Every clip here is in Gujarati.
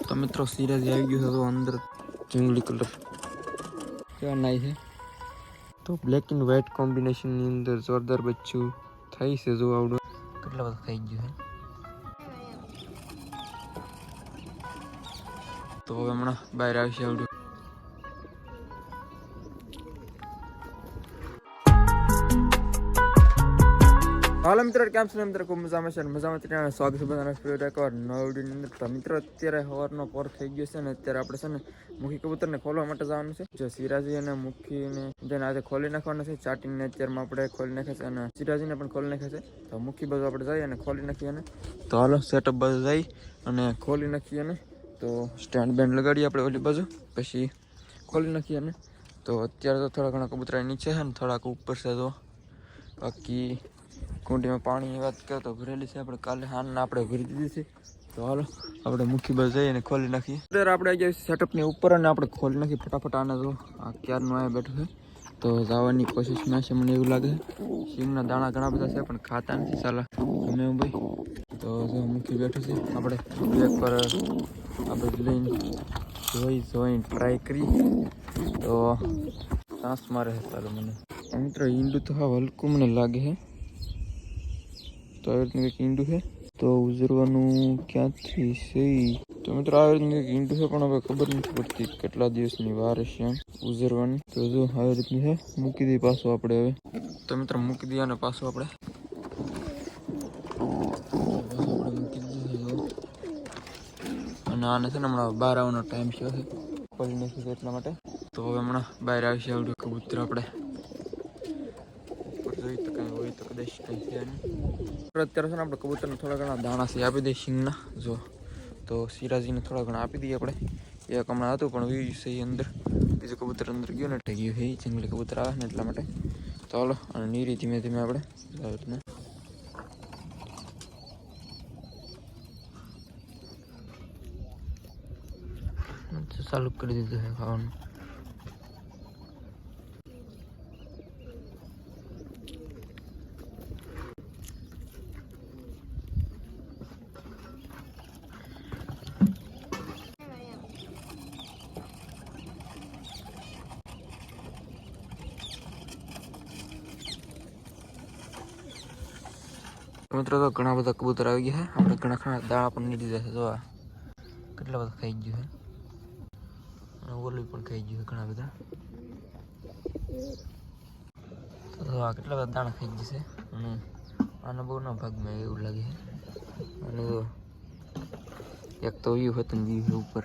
તો મિત્રો સિરાજ આવી ગયું છે તો અંદર જંગલી કલર કેવા નાઈ છે તો બ્લેક એન્ડ વ્હાઇટ કોમ્બિનેશનની અંદર જોરદાર બચ્ચું થઈ છે જો આવડું કેટલા બધા થઈ ગયું છે તો હવે હમણાં બહાર આવશે આવડું હાલો મિત્રો કેમ છો મિત્રો ખૂબ મજામાં છે મજામાં ત્યાં સ્વાગત છે બધાના ફેવરેટ એકવાર નવા વિડીયોની અંદર તો મિત્રો અત્યારે સવારનો પોર થઈ ગયો છે ને અત્યારે આપણે છે ને મુખી કબૂતરને ખોલવા માટે જવાનું છે જો સિરાજી અને મુખીને જેને આજે ખોલી નાખવાનું છે ચાટીને અત્યારમાં આપણે ખોલી નાખે છે અને સિરાજીને પણ ખોલી નાખે છે તો મુખી બાજુ આપણે જઈએ અને ખોલી નાખીએ ને તો હાલો સેટઅપ બાજુ જઈ અને ખોલી નાખીએ ને તો સ્ટેન્ડ બેન્ડ લગાડીએ આપણે ઓલી બાજુ પછી ખોલી નાખીએ ને તો અત્યારે તો થોડા ઘણા કબૂતરા નીચે છે ને થોડાક ઉપર છે તો બાકી કુંડીમાં પાણીની વાત કરીએ તો ભરેલી છે આપણે કાલે હાલના આપણે ભરી દીધી છે તો હાલો આપણે મુખી બાજુ જઈએ અને ખોલી નાખીએ અત્યારે આપણે આવી જાય સેટઅપની ઉપર અને આપણે ખોલી નાખીએ ફટાફટ આને તો આ ક્યારનું અહીંયા બેઠું છે તો જવાની કોશિશમાં છે મને એવું લાગે સિંગના દાણા ઘણા બધા છે પણ ખાતા નથી સાલા ગમે એવું ભાઈ તો જો મુખી બેઠું છે આપણે બેગ પર આપણે લઈને જોઈને ટ્રાય કરી તો સાસ મારે છે ચાલો મને મિત્રો ઈંડું તો હા હલકું મને લાગે છે તો આવી રીતનું કંઈક ઈંડું છે તો ઉજરવાનું ક્યાંથી છે તો મિત્રો આવી રીતનું કંઈક ઈંડું છે પણ હવે ખબર નથી પડતી કેટલા દિવસની વાર હશે એમ ઉજરવાની તો જો આવી રીતનું છે મૂકી દઈએ પાછું આપણે હવે તો મિત્રો મૂકી દઈએ અને પાછું આપણે મૂકી દીધું અને આને છે ને હમણાં બહાર આવવાનો ટાઈમ છે ખોલી નાખ્યું એટલા માટે તો હવે હમણાં બહાર આવશે આવડું કબૂતર આપણે જોઈ તો કંઈ હોય તો કદાચ કંઈ છે નહીં અત્યારે છે ને આપણે કબૂતરને થોડા ઘણા દાણા છે આપી દઈએ સિંગના જો તો સિરાજીને થોડા ઘણા આપી દઈએ આપણે એક હમણાં હતું પણ વી છે એ અંદર બીજું કબૂતર અંદર ગયું ને એટલે ગયું છે જંગલી કબૂતર આવે ને એટલા માટે તો હાલો અને નીરી ધીમે ધીમે આપણે ચાલુ કરી દીધું છે ખાવાનું મિત્રો તો ઘણા બધા કબૂતર આવી ગયા છે આપણે ઘણા ઘણા દાણા પણ નીકળી જશે જો આ કેટલા બધા ખાઈ ગયું છે અને ઓલું પણ ખાઈ ગયું છે ઘણા બધા તો આ કેટલા બધા દાણા ખાઈ જશે અને આના બહુ ના ભાગમાં એવું લાગે છે અને એક તો એવું હતું ને ઉપર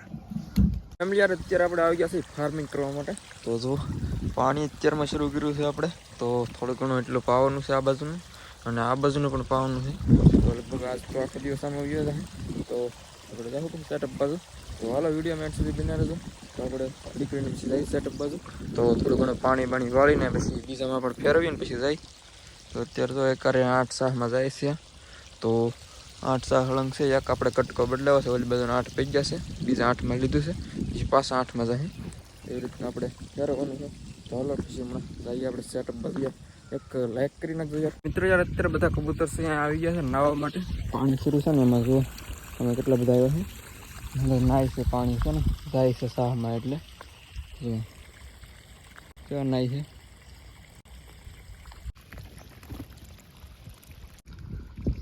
ફેમિલી યાર અત્યારે આપણે આવી ગયા છીએ ફાર્મિંગ કરવા માટે તો જો પાણી અત્યારમાં શરૂ કર્યું છે આપણે તો થોડું ઘણું એટલું પાવાનું છે આ બાજુનું અને આ બાજુનું પણ પાવાનું છે તો લગભગ આજ તો આખો દિવસ આમાં ગયો હતા તો આપણે જવું પડશે સેટઅપ બાજુ તો હાલો વિડીયો મેં સુધી બિના રહેજો તો આપણે દીકરીને પછી જઈએ સેટઅપ બાજુ તો થોડું ઘણું પાણી વાળીને પછી બીજામાં પણ ફેરવીને પછી જાય તો અત્યારે તો એકારે 8 સાહમાં જાય છે તો 8 સાહ હળંગ છે એક આપણે કટકો બદલાવો છે ઓલી બાજુના 8 પી ગયા છે બીજા 8માં લીધું છે પછી પાછા 8માં જાય એવી રીતના આપણે ફેરવવાનું છે તો હાલો પછી હમણાં જઈએ આપણે સેટઅપ બાજુ એક લાઈક કરી નાખજો યાર મિત્રો યાર અત્યારે બધા કબૂતર છે અહીંયા આવી ગયા છે નાહવા માટે પાણી શરૂ છે ને એમાં જો અમે કેટલા બધા આવ્યા છે અંદર નાય છે પાણી છે ને જાય છે સાહમાં એટલે જો કેવા નાય છે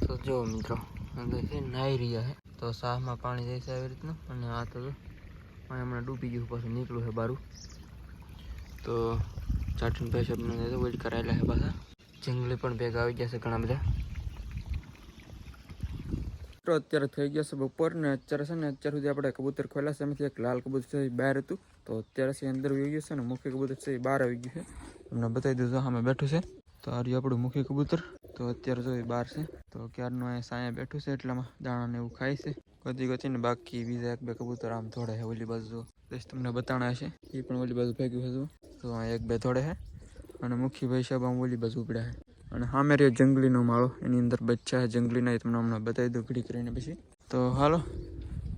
તો જો મિત્રો અંદર છે નાહી રહ્યા છે તો સાહમાં પાણી જાય છે આવી રીતનું અને આ તો હમણાં ડૂબી ગયું પાછું નીકળ્યું છે બારું તો ચાટીને પેશપ વેટ કરાયેલા છે પાછા જંગલી પણ ભેગા આવી ગયા છે ઘણા બધા અત્યારે થઈ ગયા છે બપોર ને અત્યારે છે ને અત્યાર સુધી આપણે કબૂતર ખોલ્યા છે એમાંથી એક લાલ કબૂતર છે બહાર હતું તો અત્યારે છે અંદર આવી ગયું છે ને મુખ્ય કબૂતર છે એ બહાર આવી ગયું છે તમને બતાવી દીધું સામે બેઠું છે તો આ રહ્યું આપણું મુખ્ય કબૂતર તો અત્યારે જો એ બહાર છે તો ક્યારનું અહીંયા સાયા બેઠું છે એટલામાં દાણાને એવું ખાય છે ગતી ને બાકી બીજા એક બે કબૂતર આમ થોડે છે ઓલી બાજુ તમને બતાણા હશે એ પણ ઓલી બાજુ ભેગ્યું છે તો એક બે થોડે છે અને મુખી ભાઈ સાહેબ આમ ઓલી બાજુ ઉપડ્યા છે અને સામે રહ્યો જંગલીનો માળો એની અંદર બચ્ચા છે જંગલીના તમને હમણાં બતાવી દઉં ઘડી કરીને પછી તો હાલો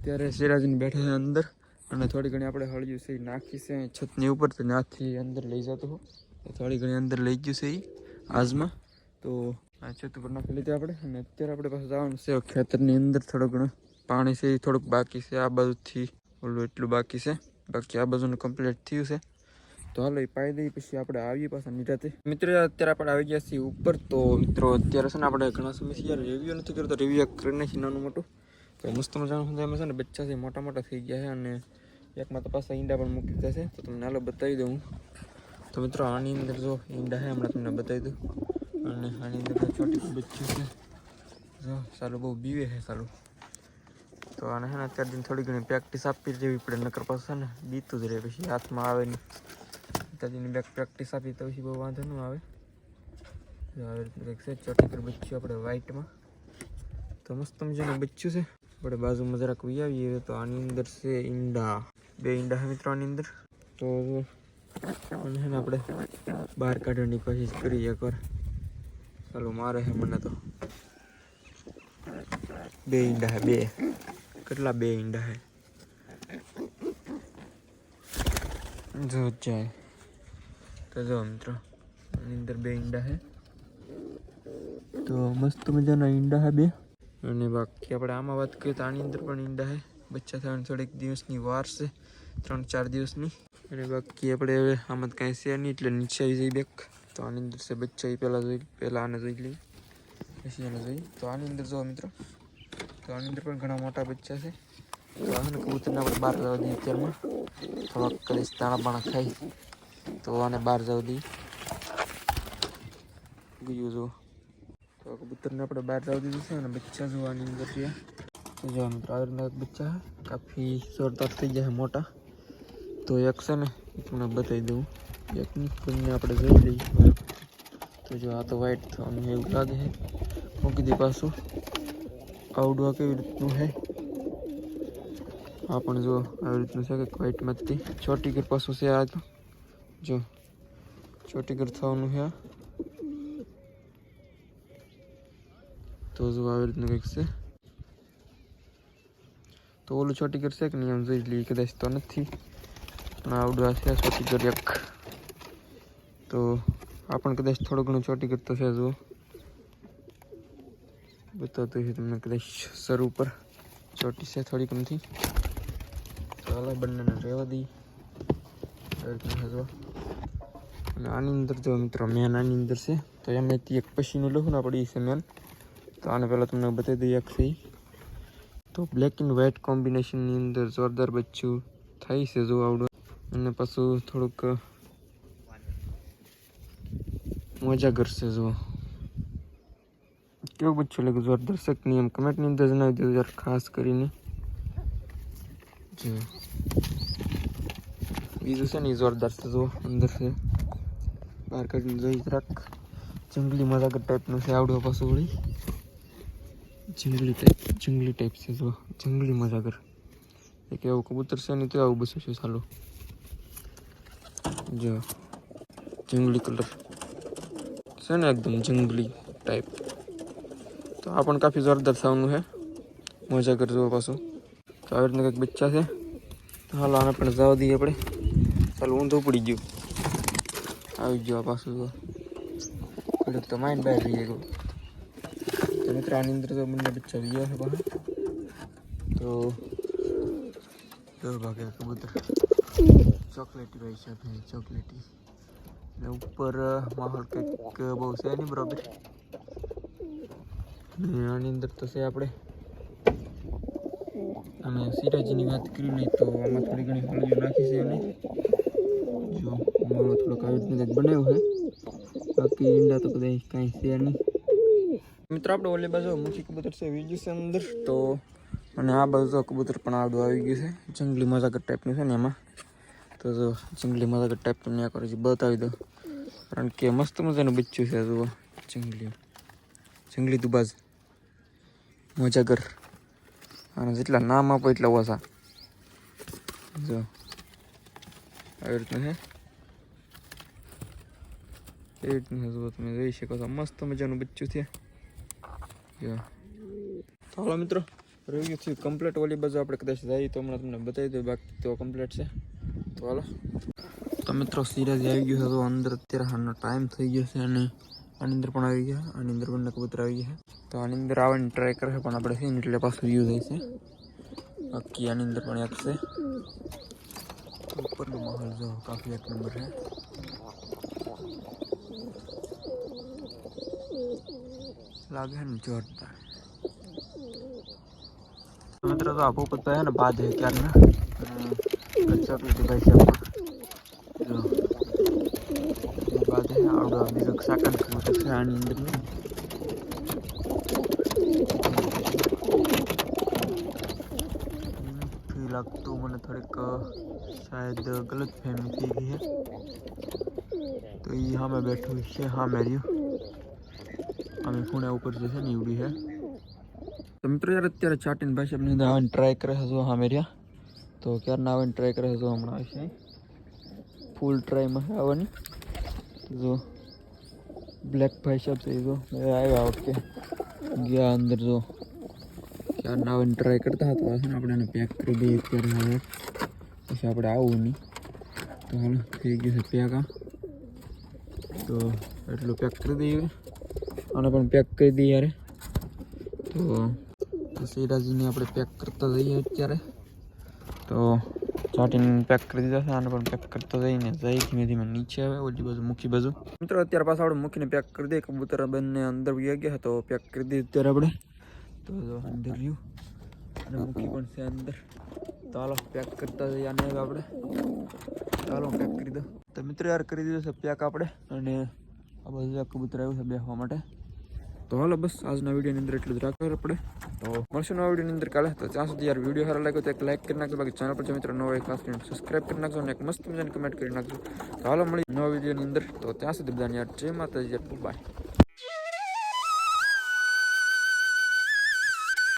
ત્યારે સિરાજીને બેઠા છે અંદર અને થોડી ઘણી આપણે હળિયું છે નાખી છે છતની ઉપર તો ત્યાંથી અંદર લઈ જતો હો થોડી ઘણી અંદર લઈ ગયું છે એ આજમાં તો આ છત ઉપર નાખી લીધી આપણે અને અત્યારે આપણે પાછું જવાનું છે ખેતરની અંદર થોડો ઘણો પાણી છે એ થોડુંક બાકી છે, આ બાજુથી ઓલું એટલું બાકી છે, બાકી આ બાજુનું કમ્પ્લીટ થયું છે. તો હાલો એ પાઈ દઈએ પછી આપણે આવીએ પાછા નિરાતે. મિત્રો અત્યારે આપણે આવી ગયા છીએ ઉપર. તો મિત્રો અત્યારે છે ને આપણે ઘણા સમયથી યાર રિવ્યૂ નથી કરતો, રિવ્યૂ કરી નાખી નાનું મોટું. તો મસ્ત મજાનું એમાં છે ને બચ્ચા છે મોટા મોટા થઈ ગયા છે, અને એકમાં તો પાછા ઈંડા પણ મૂકી દીધા છે. તો તમને હાલો બતાવી દઉં. તો મિત્રો આની અંદર જો ઈંડા છે, હમણાં તમને બતાવી દઉં. અને આની અંદર છોટી બચ્ચું છે જો, સારું બહુ બીવે છે સારું. તો આને છે ને અત્યાર દિન થોડી ઘણી પ્રેક્ટિસ આપી જેવી પડે, નકર પાછું છે ને બીતું જ રહે, પછી હાથમાં આવે નહીં. અત્યારની પ્રેક્ટિસ આપી તો પછી બહુ વાંધો ન આવે. આવી રીતનું કંઈક છે ચોટી કર બચ્ચું આપણે વ્હાઈટમાં. તો મસ્ત મજાનું બચ્ચું છે. આપણે બાજુમાં જરાક વી આવીએ તો આની અંદર છે ઈંડા, 2 ઈંડા છે મિત્રો આની અંદર. તો અને છે ને આપણે બહાર કાઢવાની કોશિશ કરીએ એકવાર. ચાલો મારે છે મને તો 2 ઈંડા છે, 2 કેટલા 2 ઈંડા છે જો જાય. તો જો મિત્રો આની અંદર 2 ઈંડા છે. તો મસ્ત મજાના ઈંડા છે 2. અને બાકી આપણે આમાં વાત કરીએ તો આની અંદર પણ ઈંડા છે. બચ્ચા થવાની થોડીક દિવસની વાર છે, 3-4 દિવસની. અને બાકી આપણે હવે આમાં કાંઈ છે નહીં એટલે નીચે આવી જઈએ બેક. તો આની અંદર છે બચ્ચા, એ પહેલાં આને જોઈ લઈએ પછી આને જોઈએ. તો આની અંદર જો મિત્રો, તો આની અંદર પણ ઘણા મોટા બચ્ચા છે. તો આને કબૂતરને આપણે બહાર જવા દઈએ અત્યારમાં. થોડાક કદાચ દાણા બાણા ખાઈ તો આને બહાર જવા દઈએ. ગયું જો, તો કબૂતરને આપણે બહાર જવા દીધું છે. અને બચ્ચા જોવાની અંદર છે. તો જો મિત્રો આવી રીતના બચ્ચા કાફી જોરદાર થઈ ગયા છે મોટા. તો એક છે ને તમને બતાવી દઉં, એકની બંને આપણે જોઈ લઈએ. તો જો આ તો વ્હાઈટ થવાનું એવું લાગે છે. મૂકી દે પાછું. આવડું આ કેવી રીતનું છે, આ પણ જો આવી રીતનું છે કે વ્હાઈટમાંથી ચોટી કર પાછું છે. આ તો જો ચોટી કર થવાનું છે. તો જો આવી રીતનું કંઈક છે. તો ઓલું ચોટી કર છે કે નહીં આમ જોઈ લઈએ, કદાચ તો નથી પણ આવડું આ છે ચોટી કર એક. તો આ પણ કદાચ થોડું ઘણું ચોટી કરતો છે. જો બતાવતું છે તમને કદાચ સર ઉપર ચોટી છે થોડીક નથી. તો હાલો બંનેને રહેવા દઈએ. જો અને આની અંદર જો મિત્રો મેન આની અંદર છે. તો એમાંથી એક પછીનું લખું ના પડી છે મેન. તો આને પહેલાં તમને બતાવી દઈએ એક છે. તો બ્લેક એન્ડ વ્હાઇટ કોમ્બિનેશનની અંદર જોરદાર બચ્ચું થાય છે જો આવડું. અને પાછું થોડુંક મજા કરશે. જો કેવું બચ્ચું લાગે જોર, દર્શકની એમ કમેન્ટની અંદર જણાવી દેજો યાર ખાસ કરીને. જો બીજું છે ને એ જોરદાર છે. જો અંદર છે, બહાર કાઢીને જોઈ જરાક જંગલી મજાકર ટાઈપનું છે આવડું. પાછું વળી જંગલી ટાઈપ છે. જો જંગલી મજાકર એક એવું કબૂતર છે ને, તો આવું બસ છે ચાલો. જો જંગલી કલર છે ને, એકદમ જંગલી ટાઈપ. તો આ પણ કાફી જોરદાર થવાનું છે, મજા કરજો પાછું. તો આવી રીતના કંઈક બચ્ચા છે. તો હાલો આને પણ જવા દઈએ આપણે. ચાલો ઊંધું પડી ગયું, આવી ગયો પાછું. તો થોડુંક તો માઇન્ડ બહાર રહી ગયું. તો મિત્રો આની અંદર તો બંને બચ્ચા ગયા છે પાછા. તો ભાગે કબૂતર ચોકલેટી ભાઈ છે, ભાઈ ચોકલેટી. ને ઉપર માહોલ કંઈક બહુ છે નહીં બરાબર. આની અંદર તો છે આપણે અને સિરાજીની વાત કરી નહીં તો આમાં થોડી ઘણી હળીઓ નાખી છે. અને જો અમારો થોડોક આવી રીતનું બનાવ્યું છે. બાકી ઈંડા તો કદાચ કાંઈ છે નહીં. મિત્રો આપણે ઓલી બાજુ મુખી કબૂતર છે વીજું છે અંદર. તો અને આ બાજુ કબૂતર પણ આવડું આવી ગયું છે, જંગલી મજાકર ટાઈપનું છે ને એમાં. તો જો જંગલી મજાકર ટાઈપનું ત્યાં કરો બતાવી દો, કારણ કે મસ્ત મજાનું બચ્ચું છે. જુઓ જંગલી દુબાજ મજાકર. અને જેટલા નામ આપો એટલા ઓછા. જો આવી રીતનું છે, એ રીતનું છે. જુઓ તમે જોઈ શકો છો, મસ્ત મજાનું બચ્ચું છે. તો હાલો મિત્રો રિવ્યુ થયું કમ્પ્લીટ. ઓલી બાજુ આપણે કદાચ જઈએ તો હમણાં તમને બતાવી દઉં, બાકી તો કમ્પ્લીટ છે. તો હાલો. તો મિત્રો સિરાજી આવી ગયું છે. તો અંદર અત્યારે હાલનો ટાઈમ થઈ ગયો છે. અને આની અંદર પણ આવી ગયા, આની અંદર બંને કબૂતર આવી ગયા. તો આની અંદર આવવાની ટ્રાય કરે પણ આપણે છે ને એટલે પાછું વ્યૂ જાય છે. बाकी आनी अंदर पण एक से ऊपर नो महल जो काफी एक नंबर है। लागे है जोरदार। मित्र तो आपको पता है ना बाद है क्या ना चॉकलेट भाई से जो बाद है और बीजो सेकंड कबूतर से आनी अंदर में लगता मैंने थोड़ीक शायद गलत फहमी थी गई है। तो ये हाँ मैं बैठू है हाँ मेरी हमें खूणे ऊपर जैसे निवड़ी है। तो मित्रों यार अत्यारे चाटीन भाई अपने आवन ट्राय करे जो हाँ मेरिया तो क्यार ना आवन ट्राय करे जो हमणा विषय फूल ट्राय में आवनी जो ब्लैक भाई साहब से जो आया वक्त गया अंदर जो क्या ना आवन ट्राय करता तो अपने पैक कर दी अत्यारे हवे પછી આપણે આવું નહીં તો હાલ થઈ ગયું છે પેક આ તો એટલું પેક કરી દઈએ આને પણ પેક કરી દઈએ યાર તો સિરાજીને આપણે પેક કરતા જઈએ અત્યારે તો ચાટીને પેક કરી દીધા છે આને પણ પેક કરતા જઈને જઈ ધીમે ધીમે નીચે આવે ઓલી બાજુ મુખી બાજુ મિત્રો અત્યારે પાછા આપણે મૂકીને પેક કરી દઈએ કબૂતર બંને અંદર ગયા તો પેક કરી દઈએ અત્યારે આપણે તો અંદર રહ્યું અને મૂકી પણ છે અંદર तो हालो पैक करता जाइए आने આપણે ચાલો પેક કરી દો તો મિત્રો યાર કરી દીધો છે પેક આપણે અને આ બધું કબૂતર આવ્યું છે બેસવા માટે તો હાલો બસ આજના વિડીયોની અંદર એટલું જ રાખવું આપણે તો મળશું નવા વિડીયોની અંદર કાલે તો ત્યાં સુધી યાર વિડીયો સારો લાગ્યો તો એક લાઈક કરી નાખજો બાકી ચેનલ પર જો મિત્રો નવો હોય ખાસ કરીને સબસ્ક્રાઈબ કરી નાખજો અને એક મસ્ત મજાની કમેન્ટ કરી નાખજો તો હાલો મળી નવા વિડીયોની અંદર તો ત્યાં સુધી બધાને યાર જય માતાજી બાય।